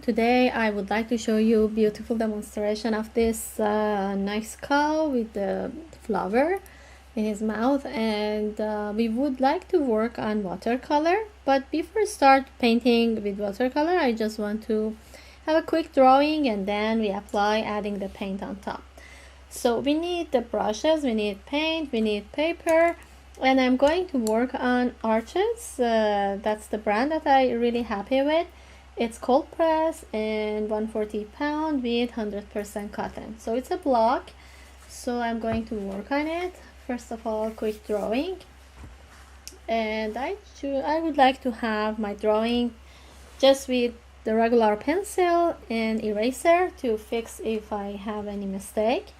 Today I would like to show you a beautiful demonstration of this nice cow with the flower in his mouth, and we would like to work on watercolor. But before start painting with watercolor, I just want to have a quick drawing and then we apply adding the paint on top. So we need the brushes, we need paint, we need paper, and I'm going to work on Arches. That's the brand that I really happy with. It's cold press and 140 pound with 100% cotton. So it's a block. So I'm going to work on it. First of all, quick drawing. And I would like to have my drawing just with the regular pencil and eraser to fix if I have any mistake.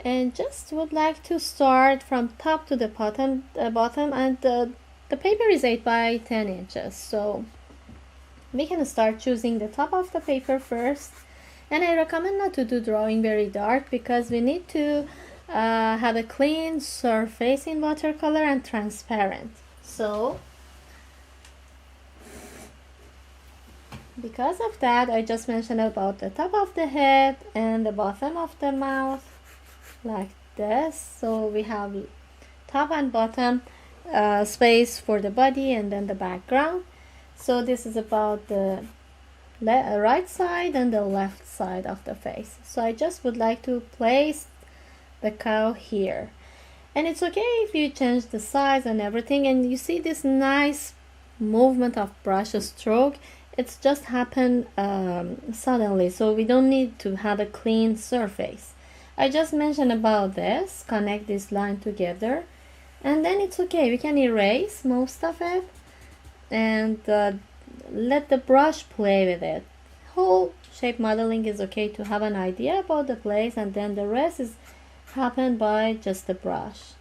And just would like to start from top to the bottom, and the paper is 8 by 10 inches. So we can start choosing the top of the paper first, and I recommend not to do drawing very dark because we need to have a clean surface in watercolor and transparent. So because of that, I just mentioned about the top of the head and the bottom of the mouth like this. So we have top and bottom space for the body and then the background. So this is about the right side and the left side of the face. So I just would like to place the cow here. And it's okay if you change the size and everything. And you see this nice movement of brush stroke. It's just happened suddenly. So we don't need to have a clean surface. I just mentioned about this. Connect this line together. And then it's okay. We can erase most of it. And let the brush play with it. Whole shape modeling is okay to have an idea about the place, and then the rest is happened by just the brush.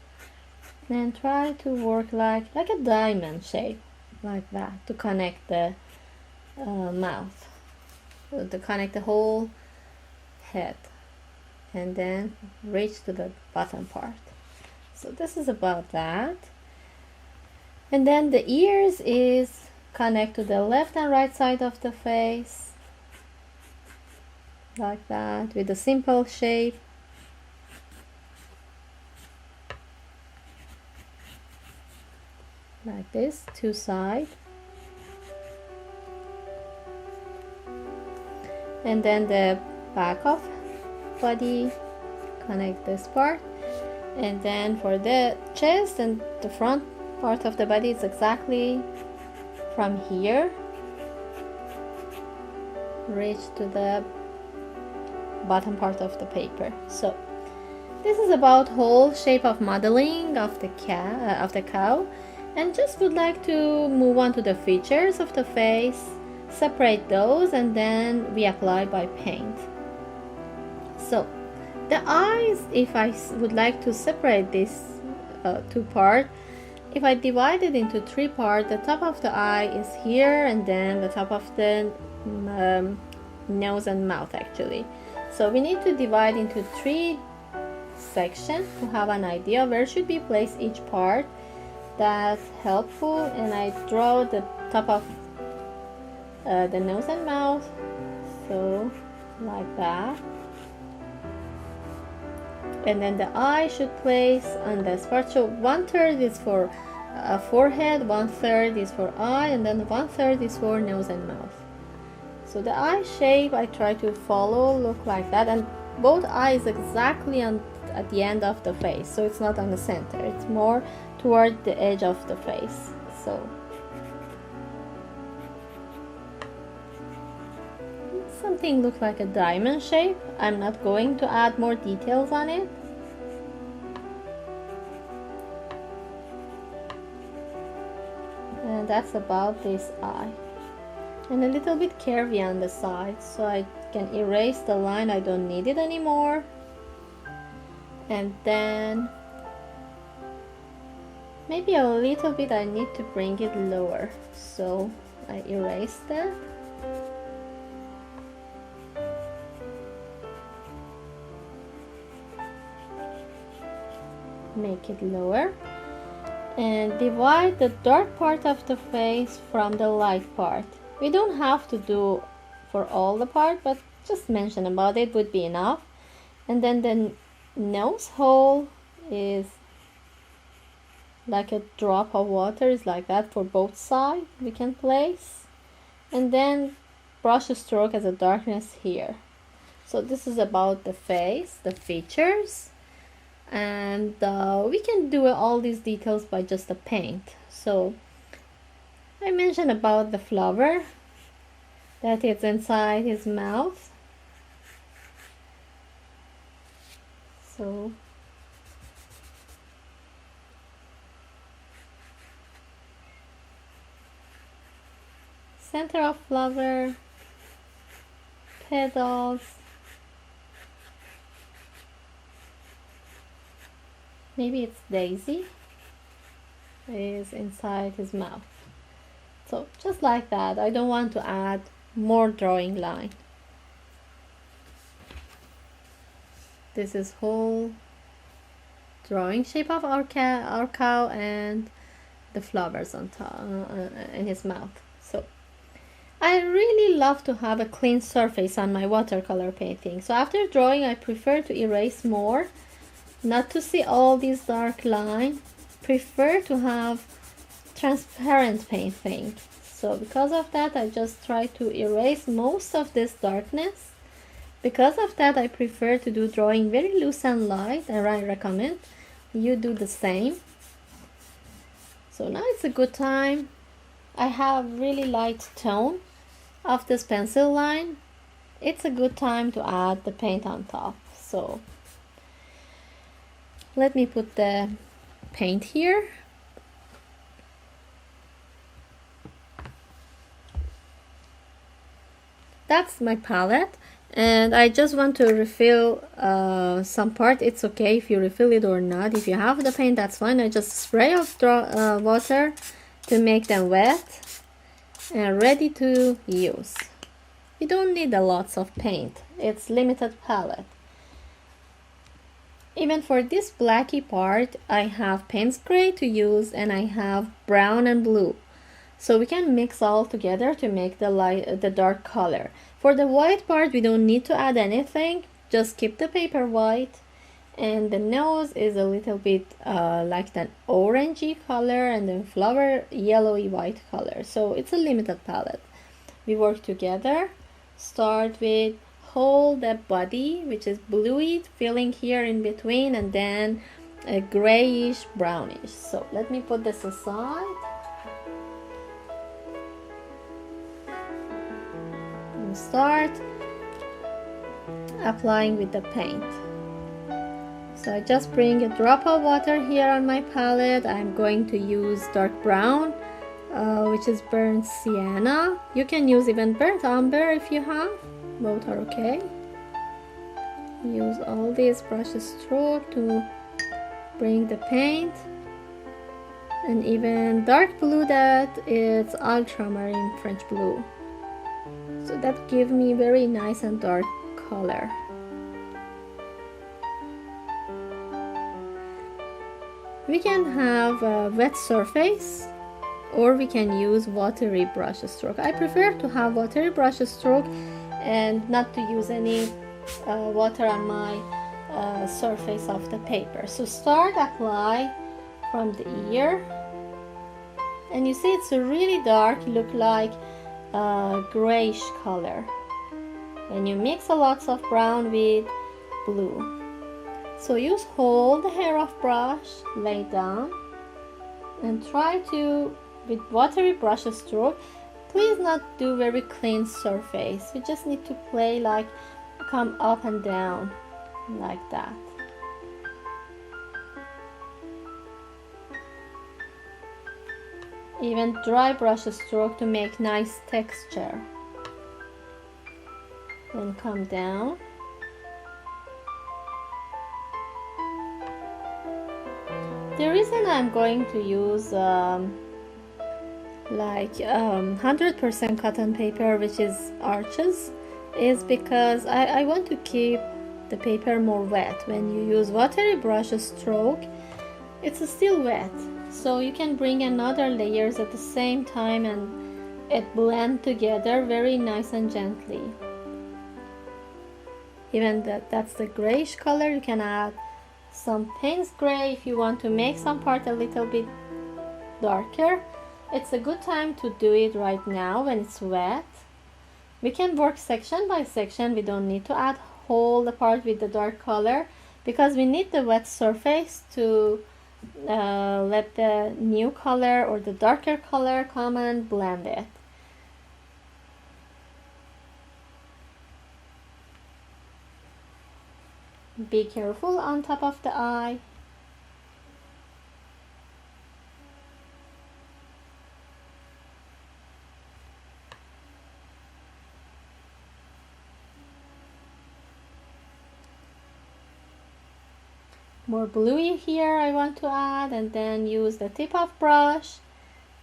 And try to work like a diamond shape, like that, to connect the mouth, to connect the whole head, and then reach to the bottom part. So this is about that. And then the ears is connect to the left and right side of the face, like that, with a simple shape. Like this, two sides. And then the back of body, connect this part. And then for the chest and the front part of the body, is exactly from here reach to the bottom part of the paper. So this is about whole shape of modeling of the cow, and just would like to move on to the features of the face, separate those, and then we apply by paint. So the eyes, if I would like to separate this two part, if I divide it into three parts, the top of the eye is here, and then the top of the nose and mouth actually. So we need to divide into three sections to have an idea where should we place each part. That's helpful. And I draw the top of the nose and mouth, so like that. And then the eye should place on this part. So 1/3 is for forehead, 1/3 is for eye, and then 1/3 is for nose and mouth. So the eye shape I try to follow look like that, and both eyes exactly at the end of the face, so it's not on the center, it's more toward the edge of the face. So something looks like a diamond shape. I'm not going to add more details on it. And that's about this eye. And a little bit curvy on the side, so I can erase the line, I don't need it anymore. And then maybe a little bit I need to bring it lower, so I erase that. Make it lower, and divide the dark part of the face from the light part. We don't have to do for all the part, but just mention about it would be enough. And then the nose hole is like a drop of water, is like that for both sides we can place. And then brush stroke as a darkness here. So this is about the face, the features, and we can do all these details by just a paint. So I mentioned about the flower that is inside his mouth. So center of flower, petals, maybe it's daisy, is inside his mouth. So just like that. I don't want to add more drawing line. This is whole drawing shape of our cow and the flowers on top in his mouth. So I really love to have a clean surface on my watercolor painting. So after drawing, I prefer to erase more, not to see all these dark lines. Prefer to have transparent painting. So because of that, I just try to erase most of this darkness. Because of that, I prefer to do drawing very loose and light, and I recommend you do the same. So now it's a good time. I have really light tone of this pencil line. It's a good time to add the paint on top. So let me put the paint here. That's my palette, and I just want to refill some part. It's okay if you refill it or not. If you have the paint, that's fine. I just spray of water to make them wet and ready to use. You don't need a lots of paint. It's limited palette. Even for this blacky part, I have Payne's gray to use, and I have brown and blue. So we can mix all together to make the dark color. For the white part, we don't need to add anything. Just keep the paper white. And the nose is a little bit like an orangey color, and then flower yellowy white color. So it's a limited palette. We work together. Start with hold the body, which is bluey, filling here in between, and then a grayish brownish. So let me put this aside. And start applying with the paint. So I just bring a drop of water here on my palette. I'm going to use dark brown, which is burnt sienna. You can use even burnt umber if you have. Both are okay. Use all these brush strokes to bring the paint, and even dark blue, that is ultramarine French blue. So that gives me very nice and dark color. We can have a wet surface, or we can use watery brush stroke. I prefer to have watery brush stroke and not to use any water on my surface of the paper. So start apply from the ear, and you see it's a really dark, look like grayish color, and you mix a lots of brown with blue. So use hold the hair of brush, lay down, and try to, with watery brush stroke, please not do very clean surface. You just need to play like come up and down like that. Even dry brush stroke to make nice texture. Then come down. The reason I'm going to use 100% cotton paper, which is arches, is because I want to keep the paper more wet. When you use watery brush stroke, it's still wet, so you can bring another layers at the same time, and it blend together very nice and gently. Even that's the grayish color, you can add some Payne's gray if you want to make some part a little bit darker. It's a good time to do it right now when it's wet. We can work section by section. We don't need to add whole the part with the dark color because we need the wet surface to let the new color or the darker color come and blend it. Be careful on top of the eye. More bluey here I want to add, and then use the tip of brush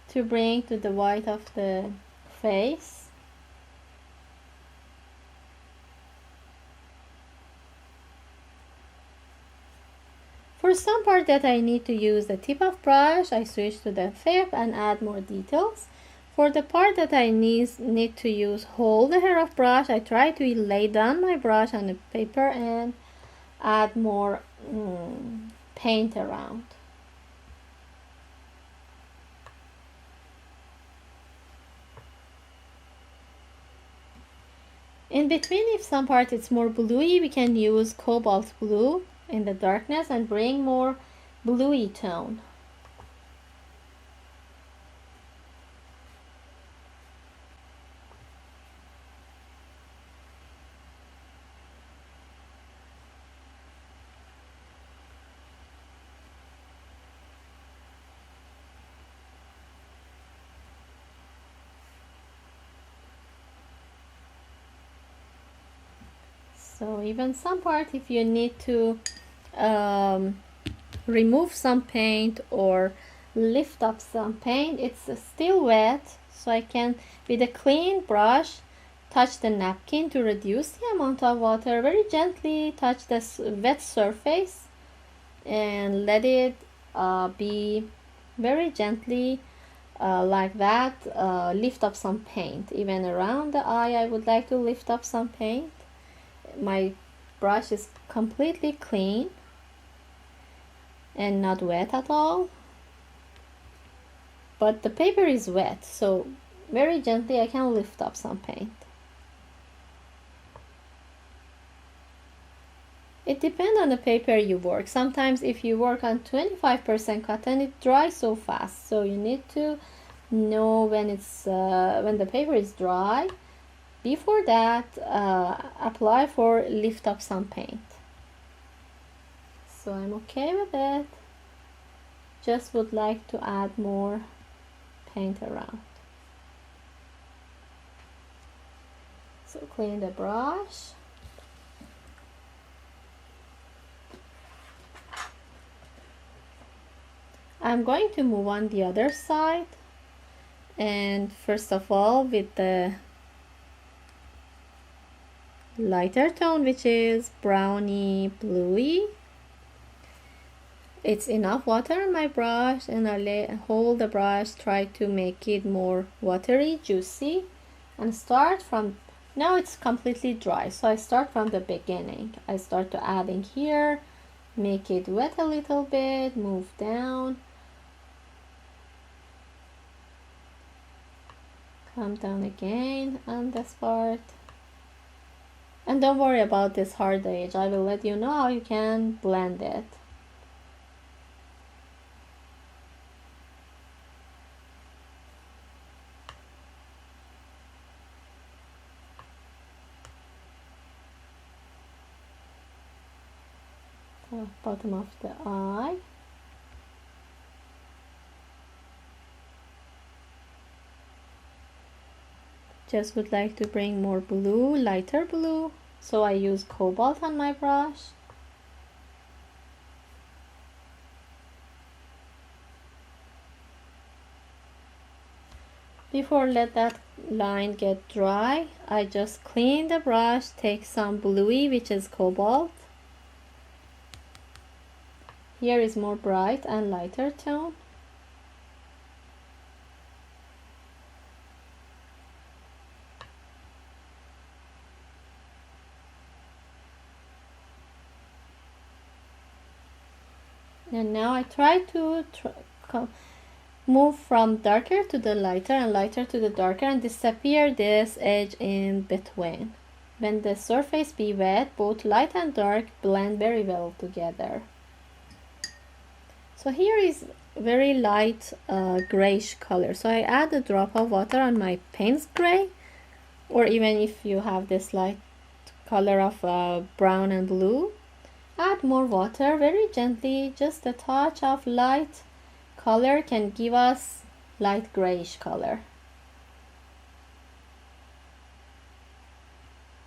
to bring to the white of the face. For some part that I need to use the tip of brush, I switch to the tip and add more details. For the part that I need to use whole the hair of brush, I try to lay down my brush on the paper and add more paint around. In between, if some part it's more bluey, we can use cobalt blue in the darkness and bring more bluey tone. So even some part, if you need to remove some paint or lift up some paint, it's still wet, so I can with a clean brush touch the napkin to reduce the amount of water, very gently touch the wet surface and let it be very gently like that, lift up some paint. Even around the eye I would like to lift up some paint. My brush is completely clean and not wet at all, but the paper is wet, so very gently I can lift up some paint. It depends on the paper you work. Sometimes if you work on 25% cotton, it dries so fast, so you need to know when it's when the paper is dry. Before that, apply for lift up some paint. So I'm okay with it. Just would like to add more paint around. So clean the brush. I'm going to move on the other side, and first of all with the lighter tone, which is browny bluey. It's enough water on my brush, and I hold the brush, try to make it more watery, juicy, and start from now. It's completely dry, so I start from the beginning. I start to adding here, make it wet a little bit, move down, come down again on this part. And don't worry about this hard edge. I will let you know how you can blend it. The bottom of the eye. Just would like to bring more blue, lighter blue, so I use cobalt on my brush. Before let that line get dry, I just clean the brush, take some bluey, which is cobalt. Here is more bright and lighter tone. And now I try to move from darker to the lighter and lighter to the darker and disappear this edge in between. When the surface be wet, both light and dark blend very well together. So here is very light grayish color. So I add a drop of water on my paints gray, or even if you have this light color of brown and blue, add more water very gently. Just a touch of light color can give us light grayish color.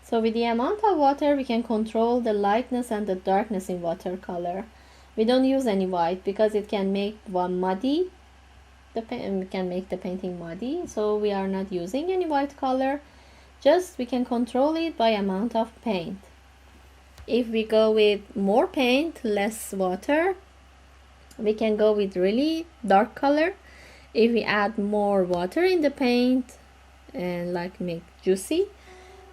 So with the amount of water we can control the lightness and the darkness in watercolor. We don't use any white because it can make one muddy. We can make the painting muddy, so we are not using any white color. Just we can control it by amount of paint. If we go with more paint, less water, we can go with really dark color. If we add more water in the paint and like make juicy,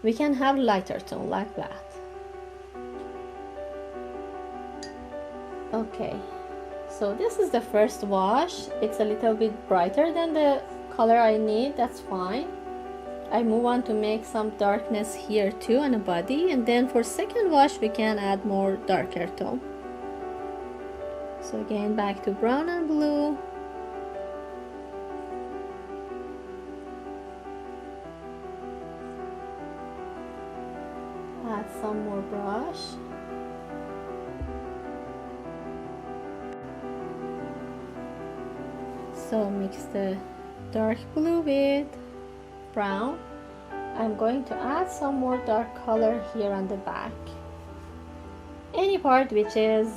we can have lighter tone like that. Okay, so this is the first wash. It's a little bit brighter than the color I need, that's fine. I move on to make some darkness here too on the body, and then for second wash we can add more darker tone. So again, back to brown and blue. Add some more brush. So mix the dark blue with brown. I'm going to add some more dark color here on the back. Any part which is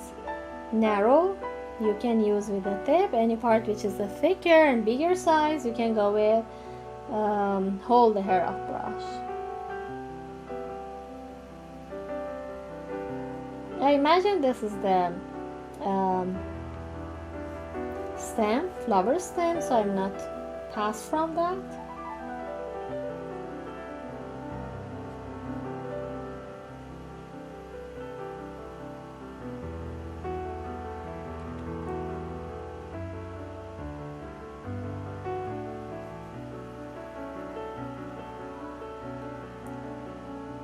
narrow you can use with a tip. Any part which is a thicker and bigger size you can go with hold the hair of brush. I imagine this is the stem, flower stem, so I'm not past from that.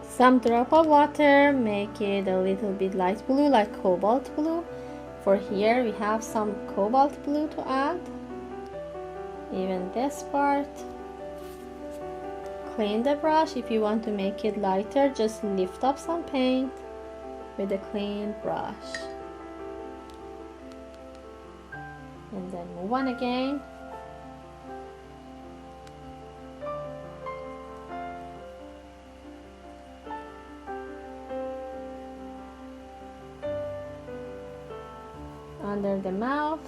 Some drop of water, make it a little bit light blue, like cobalt blue. For here we have some cobalt blue to add. Even this part. Clean the brush. If you want to make it lighter, just lift up some paint with a clean brush. And then move on again. Under the mouth.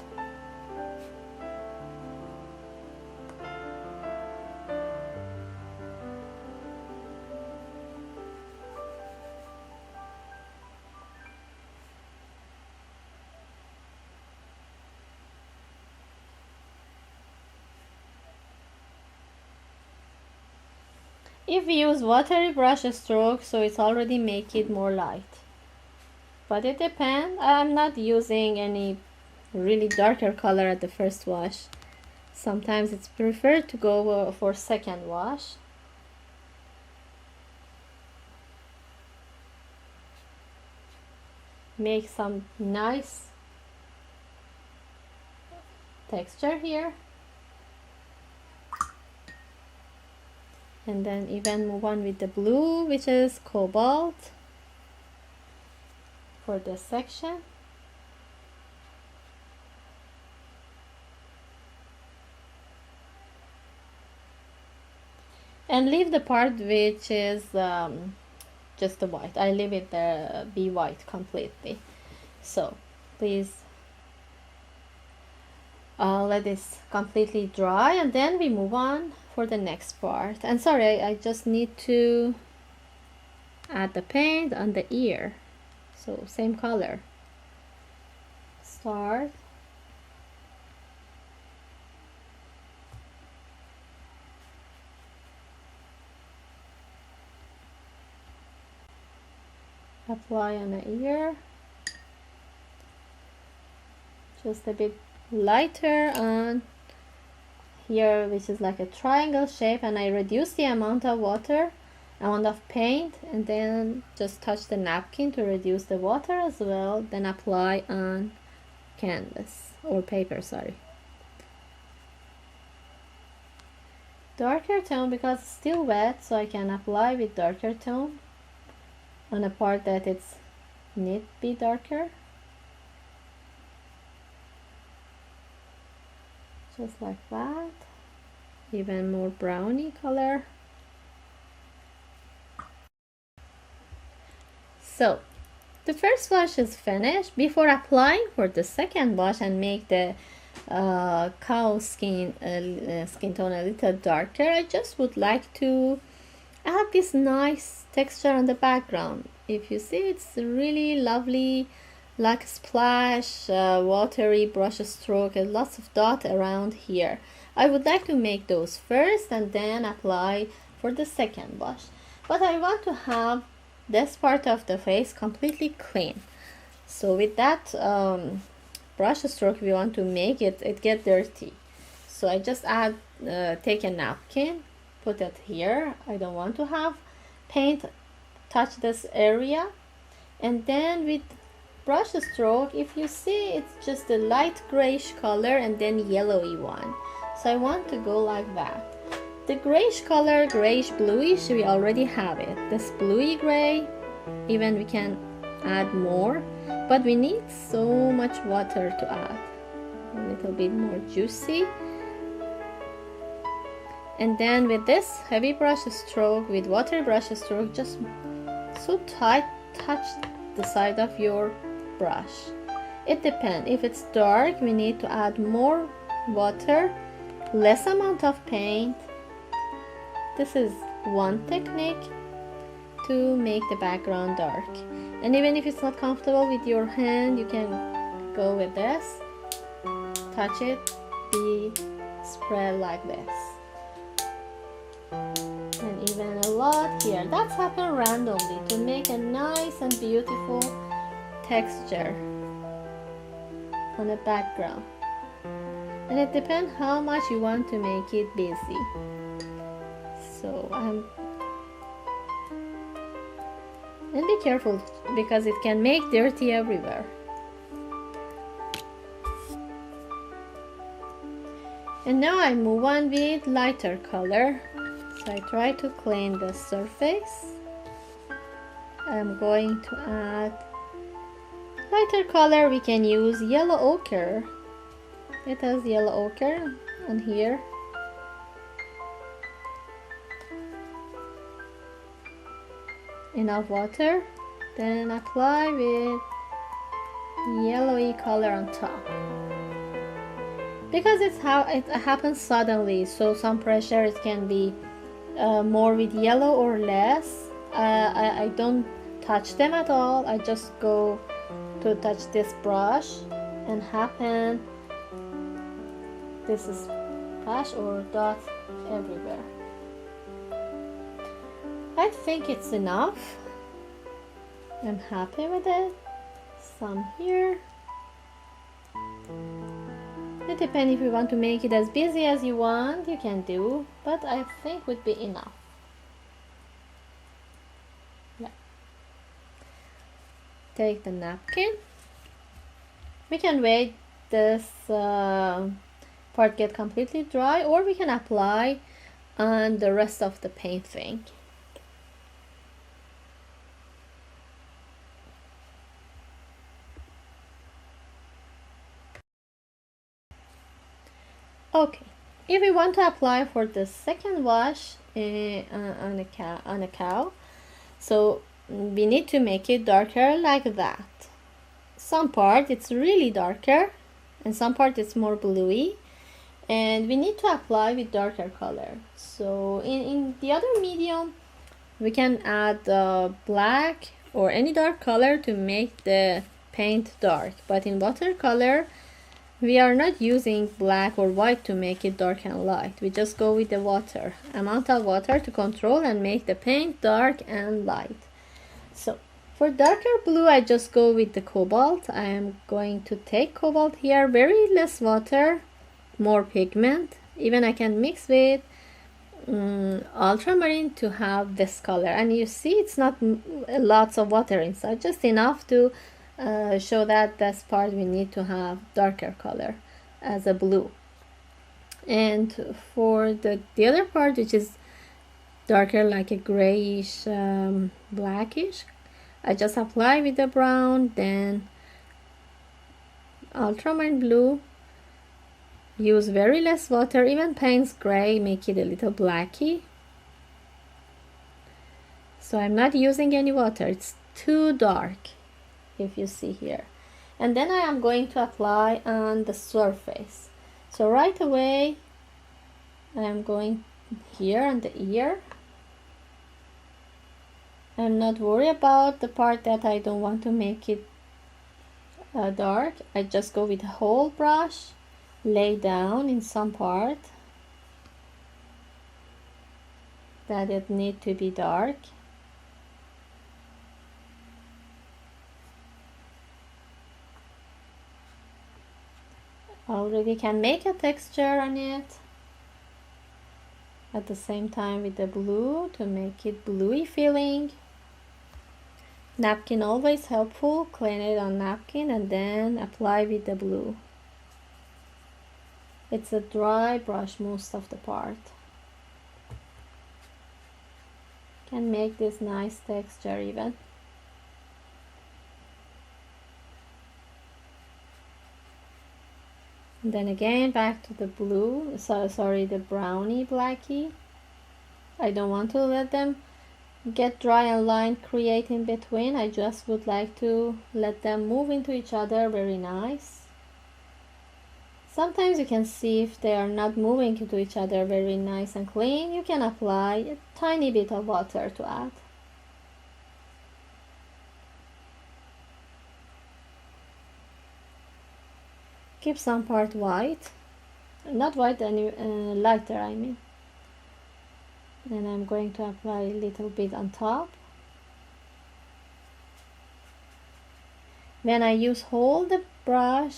If we use watery brush stroke, so it's already make it more light. But it depends. I'm not using any really darker color at the first wash. Sometimes it's preferred to go for second wash. Make some nice texture here. And then even move on with the blue, which is cobalt, for this section. And leave the part which is just the white. I leave it be white completely. So please let this completely dry, and then we move on for the next part. And sorry, I just need to add the paint on the ear. So same color. Start. Apply on the ear. just a bit lighter on here, which is like a triangle shape, and I reduce the amount of paint, and then just touch the napkin to reduce the water as well, then apply on canvas or paper, sorry. Darker tone because it's still wet, so I can apply with darker tone on a part that it's need be darker. Just like that. Even more browny color. So the first wash is finished. Before applying for the second wash and make the cow skin skin tone a little darker, I just would like to add this nice texture on the background. If you see, it's really lovely, like splash, watery brush stroke, and lots of dot around here. I would like to make those first and then apply for the second wash. But I want to have this part of the face completely clean. So with that brush stroke, we want to make it get dirty. So I just take a napkin, put it here. I don't want to have paint touch this area. And then with brush stroke, if you see, it's just a light grayish color and then yellowy one. So I want to go like that. The grayish color, grayish bluish, we already have it. This bluey gray, even we can add more, but we need so much water to add. A little bit more juicy. And then with this heavy brush stroke, with water brush stroke, just so tight, touch the side of your brush. It depends. If it's dark, we need to add more water, less amount of paint. This is one technique to make the background dark. And even if it's not comfortable with your hand, you can go with this, touch it, be spread like this. And even a lot here. That's happened randomly to make a nice and beautiful texture on the background. And it depends how much you want to make it busy. So and be careful because it can make dirty everywhere. And now I move on with lighter color. So I try to clean the surface. I'm going to add lighter color. We can use yellow ochre. It has yellow ochre on here. Enough water, then apply with yellowy color on top. Because it happens suddenly, so some pressure it can be more with yellow or less. I don't touch them at all. I just go to touch this brush and happen this is splash or dot everywhere. I think it's enough. I'm happy with it. Some here. It depends, if you want to make it as busy as you want, you can do, but I think would be enough. Yeah. Take the napkin. We can wait this part get completely dry, or we can apply on the rest of the painting. Okay, if we want to apply for the second wash on a cow, so we need to make it darker like that. Some part it's really darker and some part it's more bluey, and we need to apply with darker color. So in the other medium we can add black or any dark color to make the paint dark, but in watercolor we are not using black or white to make it dark and light. We just go with the water, amount of water to control and make the paint dark and light. So For darker blue, I just go with the cobalt. I am going to take cobalt here, very less water, more pigment. Even I can mix with ultramarine to have this color. And you see it's not lots of water inside, just enough to show that this part we need to have darker color as a blue. And for the other part, which is darker, like a grayish blackish, I just apply with the brown, then ultramarine blue. Use very less water, even Payne's gray make it a little blacky. So I'm not using any water, it's too dark, if you see here. And then I am going to apply on the surface. So right away, I am going here on the ear. I'm not worried about the part that I don't want to make it dark. I just go with a whole brush, lay down in some part that it need to be dark. Already can make a texture on it. At the same time with the blue to make it bluey feeling. Napkin always helpful. Clean it on napkin and then apply with the blue. It's a dry brush most of the part. Can make this nice texture even. And then again back to the blue, the brownie blacky. I don't want to let them get dry and line create in between. I just would like to let them move into each other very nice. Sometimes you can see if they are not moving into each other very nice and clean, you can apply a tiny bit of water to add. Keep some part white, not white, lighter I mean. And I'm going to apply a little bit on top. When I use hold the brush,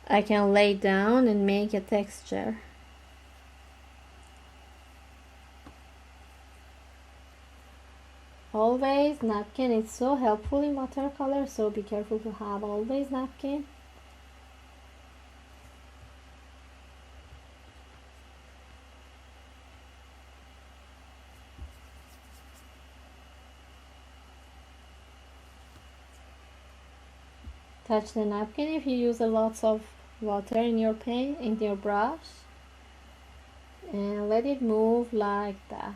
I can lay down and make a texture. Always napkin, it's so helpful in watercolor, so be careful to have always napkin. Touch the napkin if you use a lots of water in your paint, in your brush, and let it move like that.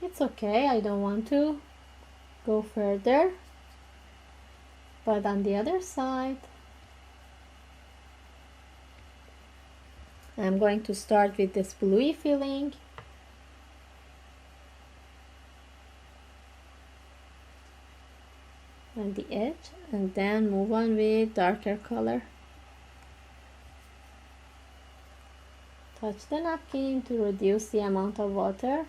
It's okay, I don't want to go further, but on the other side I'm going to start with this bluey feeling. On the edge and then move on with darker color. Touch the napkin to reduce the amount of water.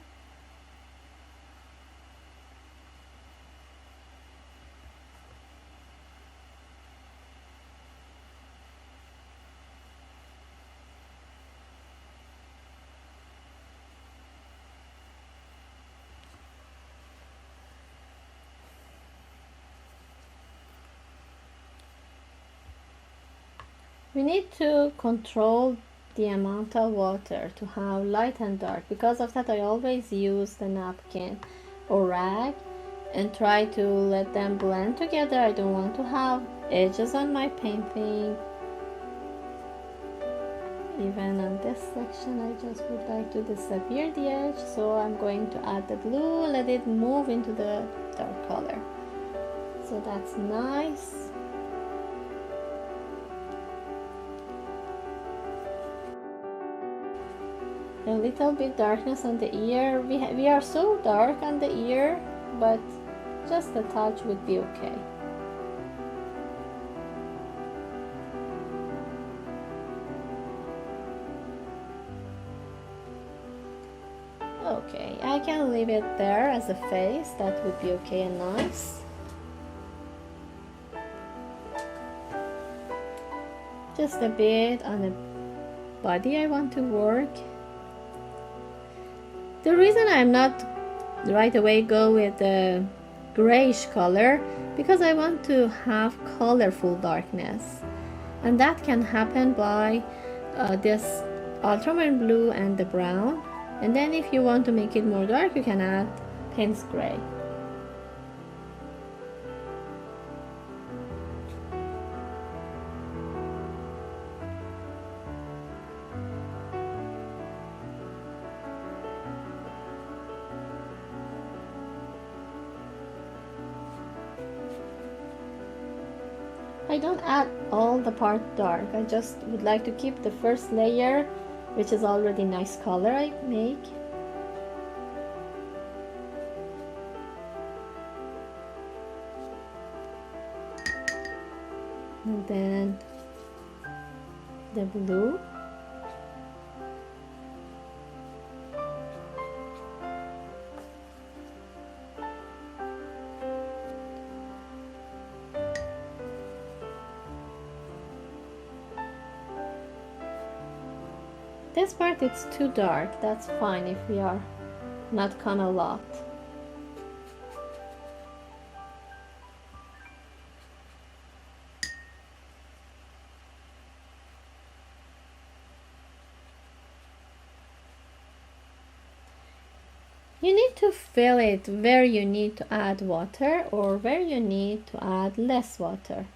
We need to control the amount of water to have light and dark. Because of that, I always use the napkin or rag and try to let them blend together. I don't want to have edges on my painting. Even on this section, I just would like to disappear the edge. So I'm going to add the blue, let it move into the dark color. So that's nice. A little bit darkness on the ear. We are so dark on the ear, but just a touch would be okay. can leave it there as a face. That would be okay and nice. Just a bit on the body I want to work. The reason I'm not right away go with the grayish color, because I want to have colorful darkness, and that can happen by this ultramarine blue and the brown. And then if you want to make it more dark, you can add Payne's gray. I don't add all the part dark. I just would like to keep the first layer, which is already nice color I make. And then the blue. This part it's too dark. That's fine if we are not come a lot. You need to feel it where you need to add water or where you need to add less water.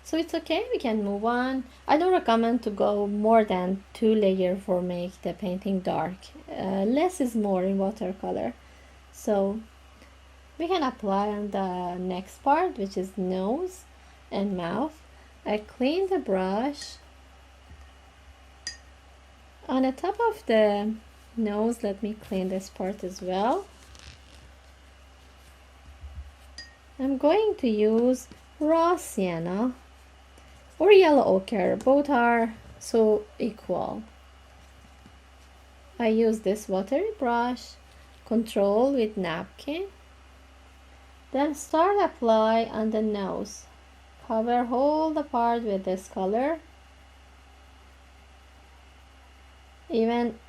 So it's okay, we can move on. I don't recommend to go more than 2 layers for make the painting dark. Less is more in watercolor. So we can apply on the next part, which is nose and mouth. I clean the brush. On the top of the nose, let me clean this part as well. I'm going to use raw sienna or yellow ochre. Both are so equal. I use this watery brush, control with napkin, then start apply on the nose. Cover whole the part with this color. Even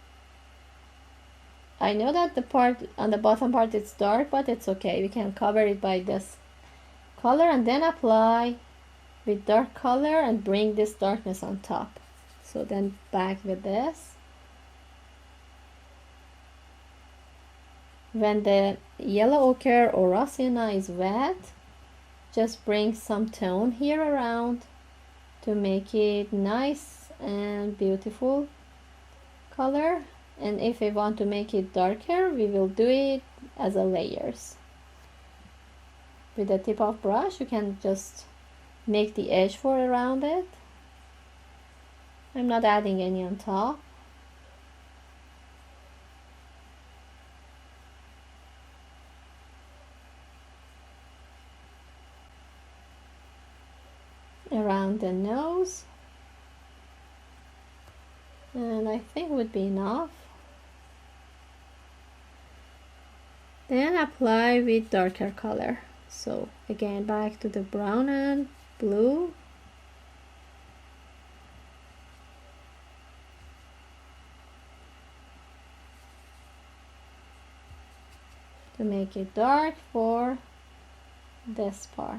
I know that the part on the bottom part it's dark, but it's okay. We can cover it by this color and then apply with dark color and bring this darkness on top. So then back with this. When the yellow ochre or raw sienna is wet, just bring some tone here around to make it nice and beautiful color. And if we want to make it darker, we will do it as a layers. With the tip of brush, you can just make the edge for around it. I'm not adding any on top. Around the nose. And I think would be enough. Then apply with darker color. So again, back to the brown and blue. To make it dark for this part.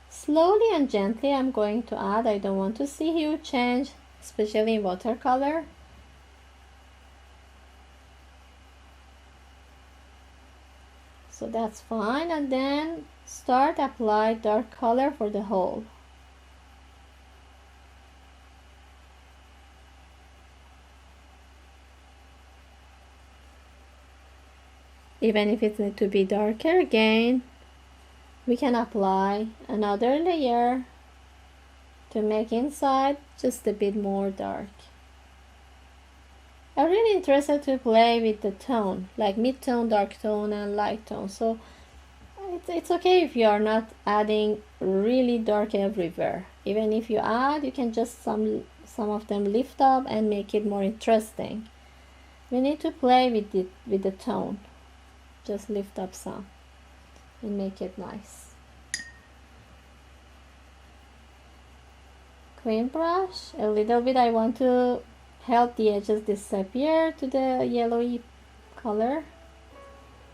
Slowly and gently I'm going to add. I don't want to see huge change, especially in watercolor. So that's fine, and then start apply dark color for the whole. Even if it needs to be darker again, we can apply another layer to make inside just a bit more dark. I'm really interested to play with the tone, like mid-tone, dark tone, and light tone. So it's okay if you are not adding really dark everywhere. Even if you add, you can just some of them lift up and make it more interesting. We need to play with the tone. Just lift up some and make it nice. Clean brush a little bit. I want to help the edges disappear to the yellowy color.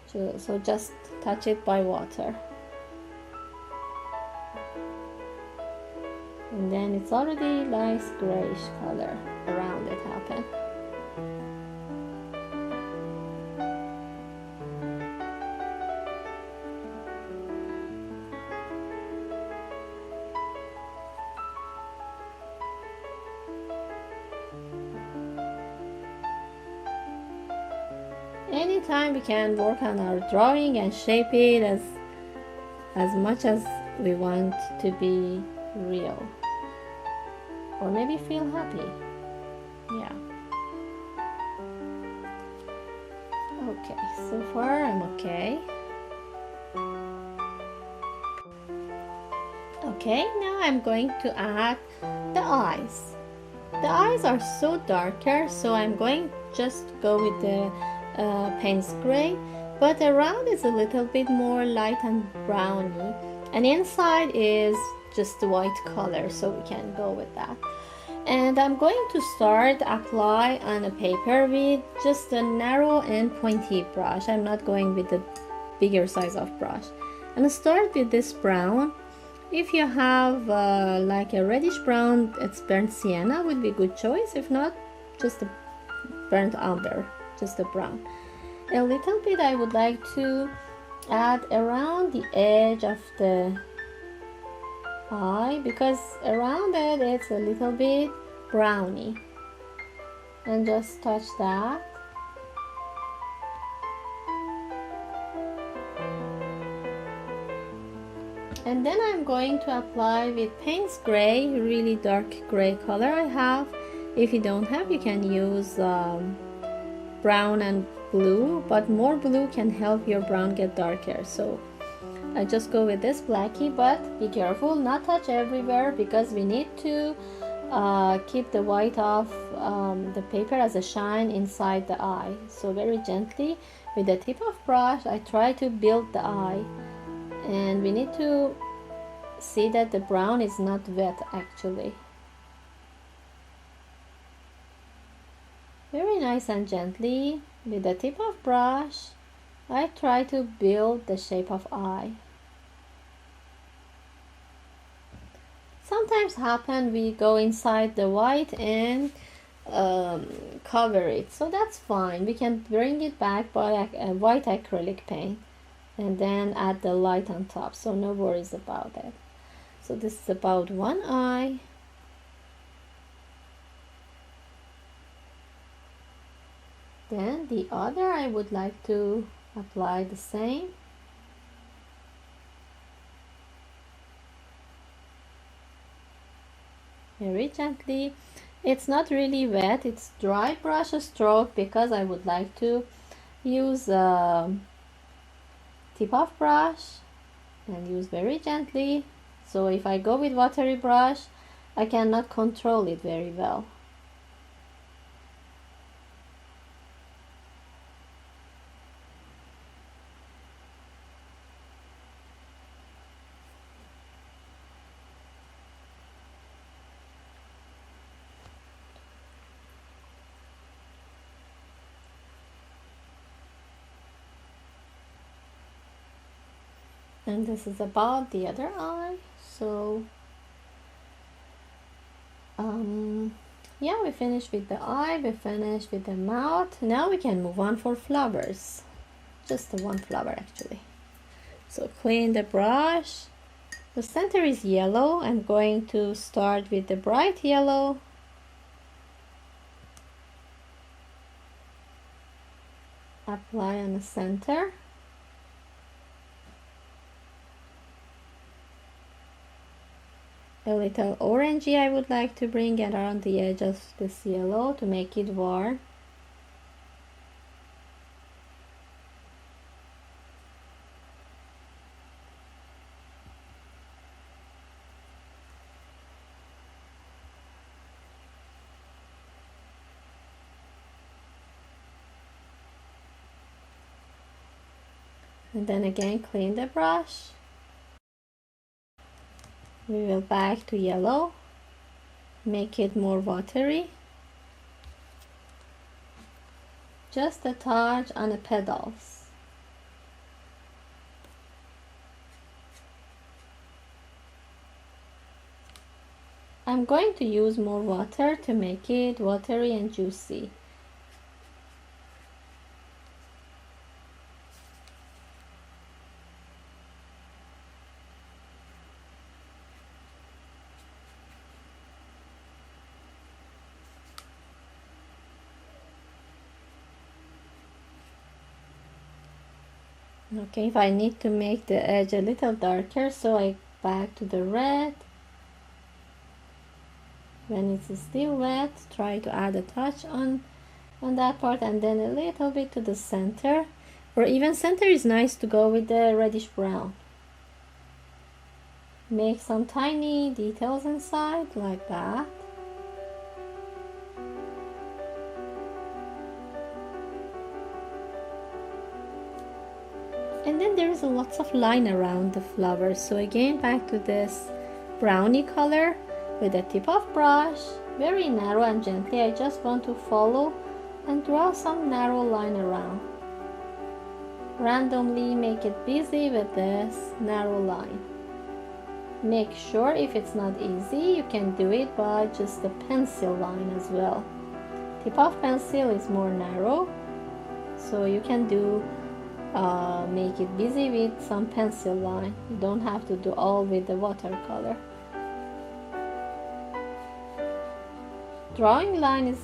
So just touch it by water. And then it's already nice grayish color around it happen. Anytime we can work on our drawing and shape it as much as we want to be real, or maybe feel happy. Yeah. Okay, so far I'm okay. Okay, now I'm going to add the eyes. The eyes are so darker, so I'm going just go with the Payne's gray, but around is a little bit more light and browny, and inside is just the white color, so we can go with that. And I'm going to start apply on a paper with just a narrow and pointy brush. I'm not going with the bigger size of brush. And start with this brown. If you have like a reddish brown, it's burnt sienna would be a good choice. If not, just a burnt umber, just a brown. A little bit I would like to add around the edge of the eye, because around it it's a little bit browny, and just touch that. And then I'm going to apply with Payne's gray, really dark gray color I have. If you don't have, you can use brown and blue, but more blue can help your brown get darker. So I just go with this blacky, but be careful, not touch everywhere, because we need to keep the white of the paper as a shine inside the eye. So very gently with the tip of brush I try to build the eye, and we need to see that the brown is not wet actually. Very nice and gently with the tip of brush I try to build the shape of eye. Sometimes happen we go inside the white and cover it, so that's fine. We can bring it back by a white acrylic paint and then add the light on top, so no worries about it. So this is about one eye. Then the other I would like to apply the same. Very gently. It's not really wet, it's dry brush stroke, because I would like to use tip of brush and use very gently. So if I go with watery brush I cannot control it very well. And this is about the other eye. So yeah, we finished with the eye, we finished with the mouth. Now we can move on for flowers. Just the one flower actually. So clean the brush. The center is yellow. I'm going to start with the bright yellow. Apply on the center. A little orangey I would like to bring it around the edge of this yellow to make it warm. And then again clean the brush. We will back to yellow, make it more watery. Just a touch on the petals. I'm going to use more water to make it watery and juicy. Okay, if I need to make the edge a little darker, so I back to the red. When it's still wet, try to add a touch on that part, and then a little bit to the center, or even center is nice to go with the reddish brown. Make some tiny details inside like that. And then there is lots of line around the flowers, so again back to this brownie color with a tip of brush, very narrow and gently. I just want to follow and draw some narrow line around. Randomly make it busy with this narrow line. Make sure if it's not easy, you can do it by just the pencil line as well. Tip of pencil is more narrow, so you can do make it busy with some pencil line. You don't have to do all with the watercolor. Drawing line is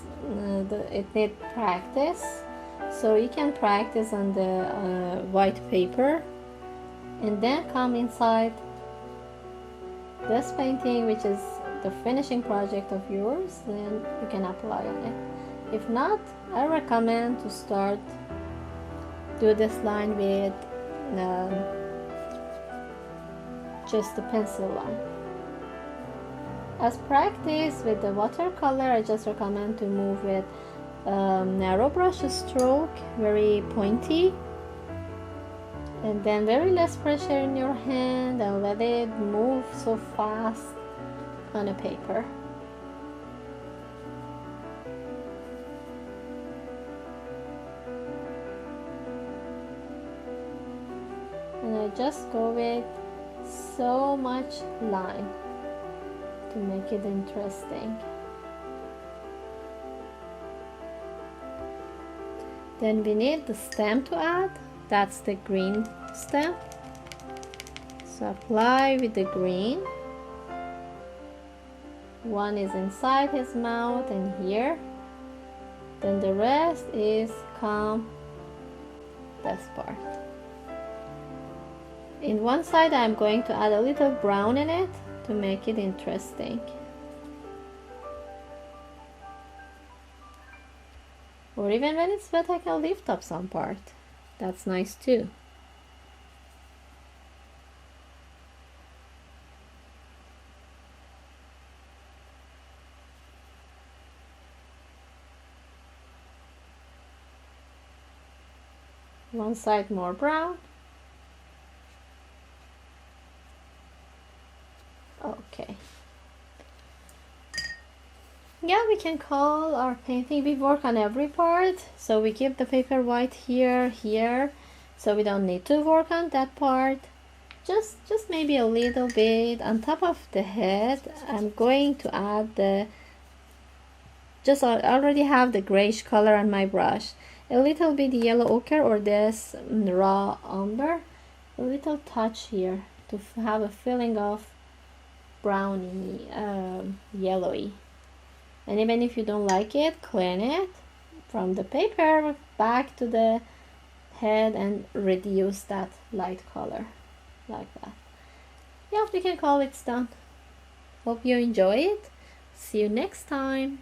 it needs practice, so you can practice on the white paper and then come inside this painting, which is the finishing project of yours, then you can apply on it. If not, I recommend to start do this line with just the pencil line. As practice with the watercolor, I just recommend to move with narrow brush stroke, very pointy, and then very less pressure in your hand and let it move so fast on a paper. And I just go with so much line to make it interesting. Then we need the stem to add. That's the green stem. So apply with the green. One is inside his mouth and here. Then the rest is come this part. In one side I'm going to add a little brown in it to make it interesting. Or even when it's wet I can lift up some part. That's nice too. One side more brown. Okay. Yeah, we can call our painting. We work on every part, so we keep the paper white here, so we don't need to work on that part. Just maybe a little bit on top of the head. I'm going to add the, I already have the grayish color on my brush. A little bit yellow ochre or this raw umber, a little touch here to have a feeling of browny, yellowy. And even if you don't like it, clean it from the paper back to the head and reduce that light color like that. Yeah, we can call it done. Hope you enjoy it. See you next time.